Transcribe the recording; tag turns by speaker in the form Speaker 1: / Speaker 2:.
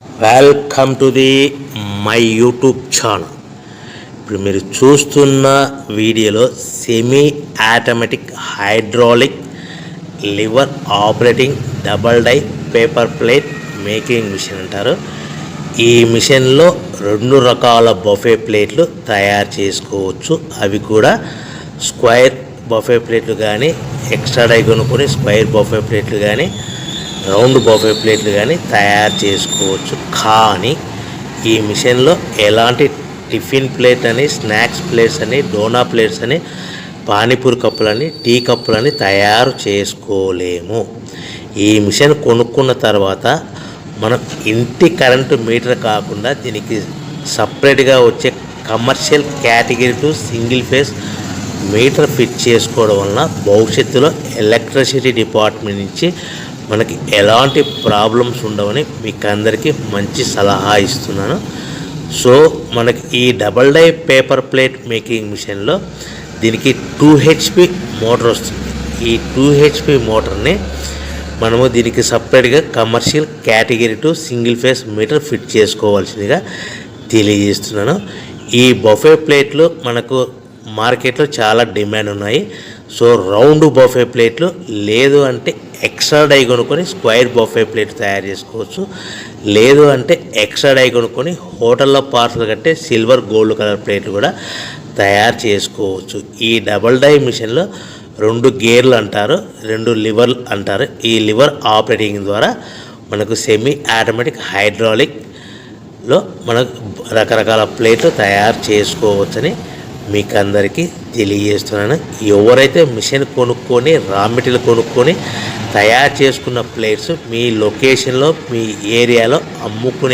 Speaker 1: Welcome to the my YouTube channel. ఇప్పుడు మీరు చూస్తున్న వీడియోలో semi automatic hydraulic lever operating double die paper plate making machine అంటారు. ఈ మిషన్లో 2 రకాల బఫే ప్లేట్లు తయారు చేసుకోవచ్చు. అవి కూడా స్క్వేర్ బఫే ప్లేట్లు కానీ, ఎక్స్ట్రా డై కొనుక్కొని స్క్వేర్ బఫే ప్లేట్లు కానీ, రౌండ్ బఫే ప్లేట్లు కానీ తయారు చేసుకోవచ్చు. కానీ ఈ మిషన్లో ఎలాంటి టిఫిన్ ప్లేట్ అని, స్నాక్స్ ప్లేట్స్ అని, డోనా ప్లేట్స్ అని, పానీపూరి కప్పులని, టీ కప్పులని తయారు చేసుకోలేము. ఈ మిషన్ కొనుక్కున్న తర్వాత మనం ఇంటి కరెంటు మీటర్ కాకుండా దీనికి సపరేట్గా వచ్చే commercial category to single phase metre fit చేసుకోవడం వలన భవిష్యత్తులో ఎలక్ట్రిసిటీ డిపార్ట్మెంట్ నుంచి మనకి ఎలాంటి ప్రాబ్లమ్స్ ఉండవని మీకు అందరికీ మంచి సలహా ఇస్తున్నాను. సో మనకి ఈ double die paper plate making మిషన్లో దీనికి 2 HP మోటార్ వస్తుంది. ఈ 2 HP మోటార్ని మనము దీనికి సపరేట్గా commercial category to single phase metre fit చేసుకోవాల్సిందిగా తెలియజేస్తున్నాను. ఈ బఫే ప్లేట్లు మనకు మార్కెట్లో చాలా డిమాండ్ ఉన్నాయి. సో రౌండ్ బఫే ప్లేట్లు లేదు అంటే ఎక్స్ట్రా డై కొనుక్కొని స్క్వేర్ బఫే ప్లేట్ తయారు చేసుకోవచ్చు. లేదు అంటే ఎక్స్ట్రా డై కొనుక్కొని హోటల్లో పార్సల్ కట్టే సిల్వర్ గోల్డ్ కలర్ ప్లేట్లు కూడా తయారు చేసుకోవచ్చు. ఈ డబల్ డై మిషన్లో 2 గేర్లు అంటారు, 2 లివర్లు అంటారు. ఈ లివర్ ఆపరేటింగ్ ద్వారా మనకు సెమీ ఆటోమేటిక్ హైడ్రాలిక్లో మనకు రకరకాల ప్లేట్లు తయారు చేసుకోవచ్చని మీకు అందరికీ తెలియజేస్తున్నాను. ఎవరైతే మిషన్ కొనుక్కొని రా మెటీరియల్ కొనుక్కొని తయారు చేసుకున్న ప్లేట్స్ మీ లొకేషన్లో మీ ఏరియాలో అమ్ముకునే